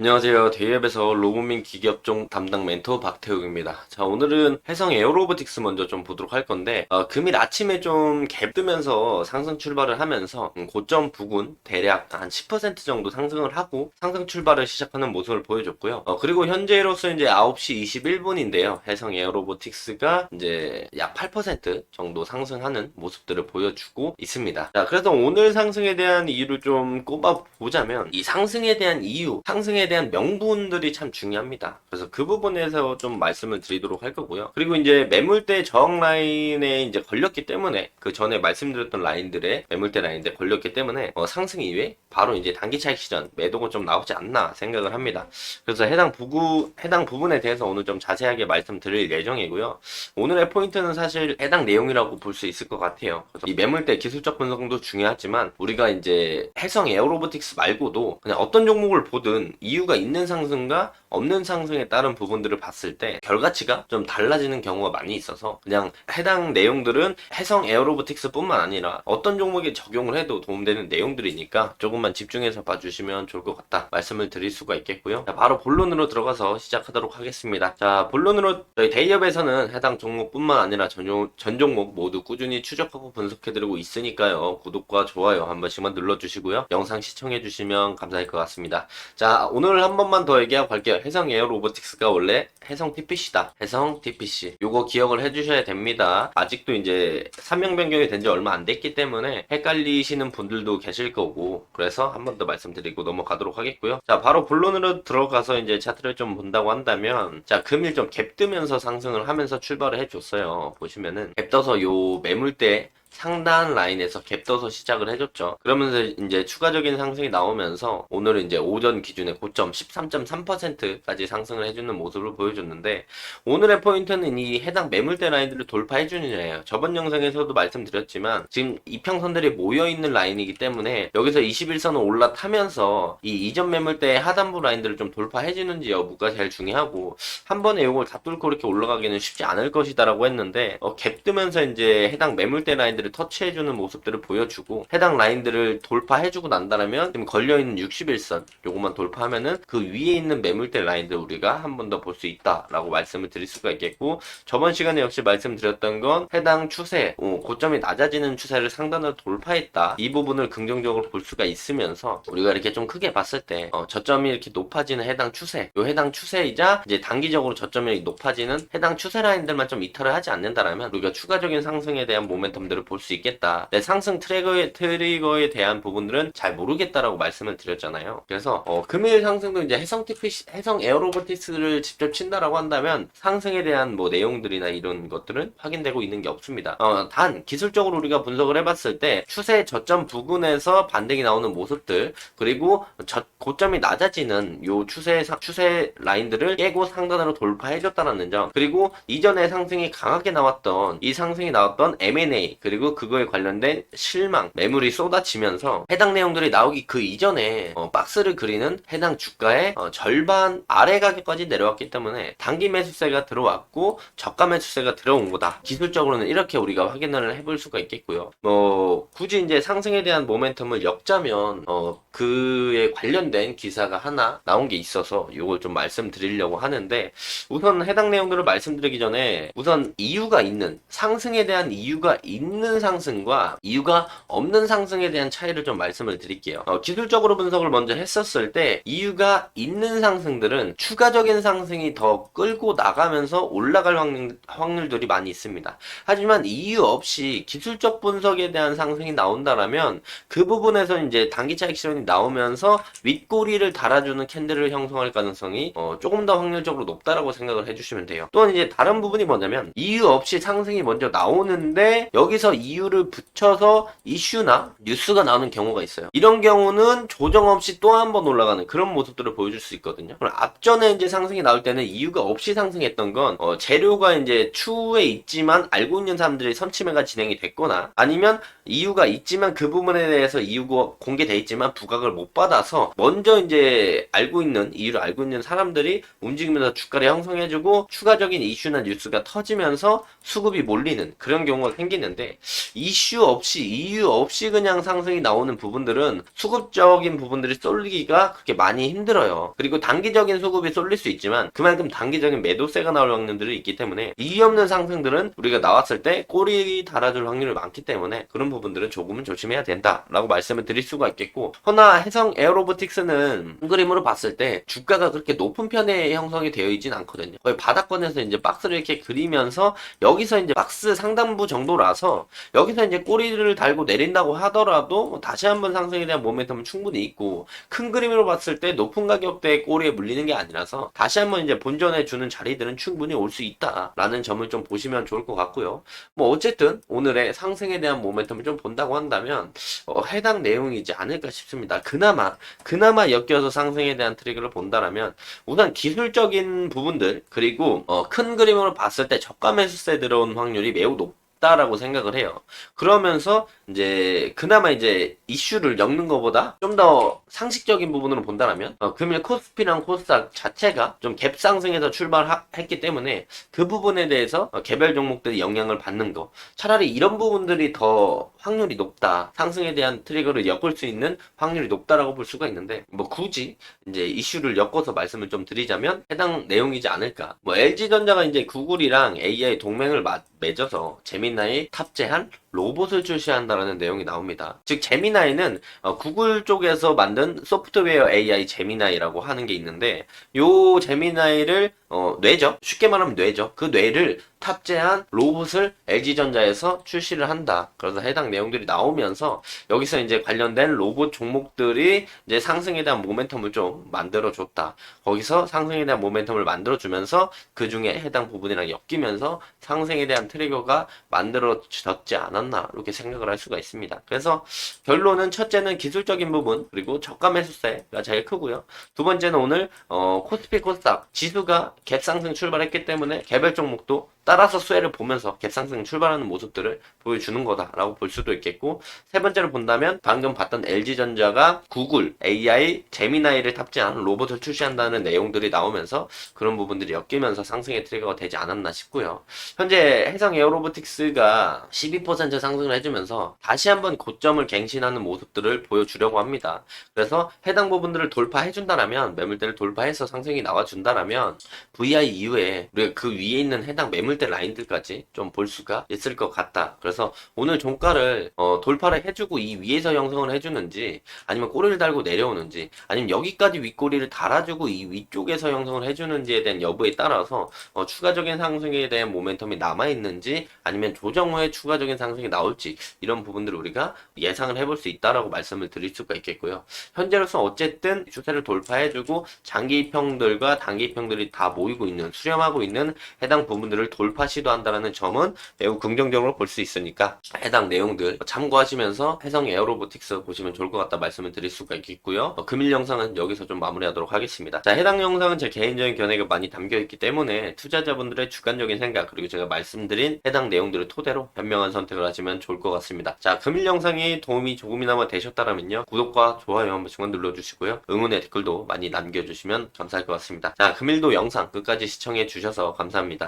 안녕하세요. 대기업에서 로보민 기계업종 담당 멘토 박태욱입니다. 자, 오늘은 해성 에어로보틱스 먼저 좀 보도록 할 건데, 금일 아침에 좀 갭 뜨면서 상승 출발을 하면서 고점 부근 대략 한 10% 정도 상승을 하고 상승 출발을 시작하는 모습을 보여줬고요. 그리고 현재로서 이제 9시 21분인데요. 해성 에어로보틱스가 이제 약 8% 정도 상승하는 모습들을 보여주고 있습니다. 자, 그래서 오늘 상승에 대한 이유를 좀 꼽아 보자면, 이 상승에 대한 이유, 상승에 대한 명분들이 참 중요합니다. 그래서 그 부분에서 좀 말씀을 드리도록 할 거고요. 그리고 이제 매물대 저항 라인에 이제 걸렸기 때문에 그 전에 말씀드렸던 라인들의 매물대 라인들에 걸렸기 때문에 상승 이후에 바로 이제 단기 차익 실현 매도가 좀 나오지 않나 생각을 합니다. 그래서 해당 부분에 대해서 오늘 좀 자세하게 말씀드릴 예정이고요. 오늘의 포인트는 사실 해당 내용이라고 볼 수 있을 것 같아요. 그래서 이 매물대 기술적 분석도 중요하지만 우리가 이제 해성 에어로보틱스 말고도 그냥 어떤 종목을 보든 이유가 있는 상승과 없는 상승에 따른 부분들을 봤을 때 결과치가 좀 달라지는 경우가 많이 있어서 그냥 해당 내용들은 해성 에어로보틱스 뿐만 아니라 어떤 종목에 적용을 해도 도움되는 내용들이니까 조금만 집중해서 봐주시면 좋을 것 같다 말씀을 드릴 수가 있겠고요. 자, 바로 본론으로 들어가서 시작하도록 하겠습니다. 자, 본론으로 저희 데이업에서는 해당 종목뿐만 아니라 전 종목 모두 꾸준히 추적하고 분석해드리고 있으니까요. 구독과 좋아요 한 번씩만 눌러주시고요. 영상 시청해주시면 감사할 것 같습니다. 자, 오늘 한 번만 더 얘기하고 갈게요. 해성 에어로보틱스가 원래 해성 TPC다. 해성 TPC. 요거 기억을 해주셔야 됩니다. 아직도 이제 사명 변경이 된 지 얼마 안 됐기 때문에 헷갈리시는 분들도 계실 거고, 그래서 한 번 더 말씀드리고 넘어가도록 하겠고요. 자, 바로 본론으로 들어가서 이제 차트를 좀 본다고 한다면, 자, 금일 좀 갭 뜨면서 상승을 하면서 출발을 해줬어요. 보시면은 갭 떠서 요 매물대 상단 라인에서 갭 떠서 시작을 해줬죠. 그러면서 이제 추가적인 상승이 나오면서 오늘은 이제 오전 기준에 고점 13.3%까지 상승을 해주는 모습을 보여줬는데, 오늘의 포인트는 이 해당 매물대 라인들을 돌파해주느냐예요. 저번 영상에서도 말씀드렸지만 지금 이평선들이 모여있는 라인이기 때문에 여기서 21선을 올라타면서 이 이전 매물대의 하단부 라인들을 좀 돌파해주는지 여부가 제일 중요하고, 한 번에 이걸 다 뚫고 이렇게 올라가기는 쉽지 않을 것이다 라고 했는데, 갭 뜨면서 이제 해당 매물대 라인들을 터치해주는 모습들을 보여주고 해당 라인들을 돌파해주고 난다면 지금 걸려있는 61선 요것만 돌파하면은 그 위에 있는 매물대 라인들 우리가 한 번 더 볼 수 있다라고 말씀을 드릴 수가 있겠고, 저번 시간에 역시 말씀드렸던 건 해당 추세 고점이 낮아지는 추세를 상단으로 돌파했다, 이 부분을 긍정적으로 볼 수가 있으면서 우리가 이렇게 좀 크게 봤을 때 저점이 이렇게 높아지는 해당 추세, 요 해당 추세이자 이제 단기적으로 저점이 높아지는 해당 추세 라인들만 좀 이탈을 하지 않는다라면 우리가 추가적인 상승에 대한 모멘텀들을 볼 수 있겠다. 네, 상승 트리거에 대한 부분들은 잘 모르겠다라고 말씀을 드렸잖아요. 그래서 금일 상승도 이제 해성 에어로보틱스를 직접 친다라고 한다면 상승에 대한 뭐 내용들이나 이런 것들은 확인되고 있는 게 없습니다. 단 기술적으로 우리가 분석을 해봤을 때 추세 저점 부근에서 반등이 나오는 모습들, 그리고 고점이 낮아지는 요 추세 라인들을 깨고 상단으로 돌파해줬다는 점, 그리고 이전에 상승이 강하게 나왔던 이 상승이 나왔던 M&A 그리고 그거에 관련된 실망 매물이 쏟아지면서 해당 내용들이 나오기 그 이전에 박스를 그리는 해당 주가의 절반 아래 가격까지 내려왔기 때문에 단기 매수세가 들어왔고 저가 매수세가 들어온 거다. 기술적으로는 이렇게 우리가 확인을 해볼 수가 있겠고요. 굳이 이제 상승에 대한 모멘텀을 엮자면 그에 관련된 기사가 하나 나온 게 있어서 이걸 좀 말씀드리려고 하는데, 우선 해당 내용들을 말씀드리기 전에 우선 이유가 있는 상승에 대한 이유가 있는 상승과 이유가 없는 상승에 대한 차이를 좀 말씀을 드릴게요. 기술적으로 분석을 먼저 했었을 때 이유가 있는 상승들은 추가적인 상승이 더 끌고 나가면서 올라갈 확률들이 많이 있습니다. 하지만 이유 없이 기술적 분석에 대한 상승이 나온다라면 그 부분에서 이제 단기 차익 실현이 나오면서 윗꼬리를 달아주는 캔들을 형성할 가능성이 조금 더 확률적으로 높다라고 생각을 해주시면 돼요. 또한 이제 다른 부분이 뭐냐면 이유 없이 상승이 먼저 나오는데 여기서 이유를 붙여서 이슈나 뉴스가 나오는 경우가 있어요. 이런 경우는 조정 없이 또 한 번 올라가는 그런 모습들을 보여줄 수 있거든요. 그럼 앞전에 이제 상승이 나올 때는 이유가 없이 상승했던 건 재료가 이제 추후에 있지만 알고 있는 사람들이 선침해가 진행이 됐거나, 아니면 이유가 있지만 그 부분에 대해서 이유가 공개돼 있지만 부각을 못 받아서 먼저 이제 이유를 알고 있는 사람들이 움직이면서 주가를 형성해주고 추가적인 이슈나 뉴스가 터지면서 수급이 몰리는 그런 경우가 생기는데, 이슈 없이 이유 없이 그냥 상승이 나오는 부분들은 수급적인 부분들이 쏠리기가 그렇게 많이 힘들어요. 그리고 단기적인 수급이 쏠릴 수 있지만 그만큼 단기적인 매도세가 나올 확률들이 있기 때문에 이유 없는 상승들은 우리가 나왔을 때 꼬리 달아줄 확률이 많기 때문에 그런 부분들은 조금은 조심해야 된다라고 말씀을 드릴 수가 있겠고, 허나 해성 에어로보틱스는 그림으로 봤을 때 주가가 그렇게 높은 편에 형성이 되어 있진 않거든요. 거의 바닥권에서 이제 박스를 이렇게 그리면서 여기서 이제 박스 상단부 정도라서 여기서 이제 꼬리를 달고 내린다고 하더라도 뭐 다시 한번 상승에 대한 모멘텀은 충분히 있고, 큰 그림으로 봤을 때 높은 가격대의 꼬리에 물리는 게 아니라서 다시 한번 이제 본전해 주는 자리들은 충분히 올 수 있다라는 점을 좀 보시면 좋을 것 같고요. 뭐 어쨌든 오늘의 상승에 대한 모멘텀을 좀 본다고 한다면 해당 내용이지 않을까 싶습니다. 그나마 엮여서 상승에 대한 트리거를 본다라면 우선 기술적인 부분들, 그리고 큰 그림으로 봤을 때 저가 매수세 들어온 확률이 매우 높다라고 생각을 해요. 그러면서 이제 그나마 이제 이슈를 엮는 것보다 좀 더 상식적인 부분으로 본다면 금일 코스피랑 코스닥 자체가 좀 갭 상승에서 출발했기 때문에 그 부분에 대해서 개별 종목들이 영향을 받는 거, 차라리 이런 부분들이 더 확률이 높다, 상승에 대한 트리거를 엮을 수 있는 확률이 높다라고 볼 수가 있는데, 뭐 굳이 이제 이슈를 엮어서 말씀을 좀 드리자면 해당 내용이지 않을까. 뭐 LG전자가 이제 구글이랑 AI 동맹을 맺어서 제미나이 탑재한 로봇을 출시한다라는 내용이 나옵니다. 즉 제미나이는 구글 쪽에서 만든 소프트웨어 AI 제미나이라고 하는 게 있는데, 요 제미나이를 뇌죠. 쉽게 말하면 뇌죠. 그 뇌를 탑재한 로봇을 LG전자에서 출시를 한다. 그래서 해당 내용들이 나오면서 여기서 이제 관련된 로봇 종목들이 이제 상승에 대한 모멘텀을 좀 만들어줬다. 거기서 상승에 대한 모멘텀을 만들어주면서 그 중에 해당 부분이랑 엮이면서 상승에 대한 트리거가 만들어졌지 않았나 이렇게 생각을 할 수가 있습니다. 그래서 결론은 첫째는 기술적인 부분, 그리고 저가 매수세가 제일 크고요. 두 번째는 오늘 코스피 코스닥 지수가 갭상승 출발했기 때문에 개별 종목도 따라서 수혜를 보면서 갭상승 출발하는 모습들을 보여주는 거다라고 볼 수도 있겠고, 세 번째로 본다면 방금 봤던 LG전자가 구글, AI, 제미나이를 탑재한 로봇을 출시한다는 내용들이 나오면서 그런 부분들이 엮이면서 상승의 트리거가 되지 않았나 싶고요. 현재 해성 에어로보틱스가 12% 상승을 해주면서 다시 한번 고점을 갱신하는 모습들을 보여주려고 합니다. 그래서 해당 부분들을 돌파해준다라면, 매물대를 돌파해서 상승이 나와준다라면 VI 이후에 우리가 그 위에 있는 해당 매물대 라인들까지 좀 볼 수가 있을 것 같다. 그래서 오늘 종가를 돌파를 해주고 이 위에서 형성을 해주는지, 아니면 꼬리를 달고 내려오는지, 아니면 여기까지 윗꼬리를 달아주고 이 위쪽에서 형성을 해주는지에 대한 여부에 따라서 추가적인 상승에 대한 모멘텀이 남아있는지, 아니면 조정 후에 추가적인 상승이 나올지, 이런 부분들을 우리가 예상을 해볼 수 있다라고 말씀을 드릴 수가 있겠고요. 현재로서 어쨌든 추세를 돌파해주고 장기평들과 단기평들이 다 모이고 있는, 수렴하고 있는 해당 부분들을 돌파 시도한다라는 점은 매우 긍정적으로 볼 수 있으니까 해당 내용들 참고하시면서 해성 에어로보틱스 보시면 좋을 것 같다 말씀을 드릴 수가 있겠고요. 금일 영상은 여기서 좀 마무리하도록 하겠습니다. 자, 해당 영상은 제 개인적인 견해가 많이 담겨있기 때문에 투자자분들의 주관적인 생각, 그리고 제가 말씀드린 해당 내용들을 토대로 현명한 선택을 하시면 좋을 것 같습니다. 자, 금일 영상이 도움이 조금이나마 되셨다면요, 구독과 좋아요 한 번씩만 눌러주시고요, 응원의 댓글도 많이 남겨주시면 감사할 것 같습니다. 자, 금일도 영상 끝까지 시청해 주셔서 감사합니다.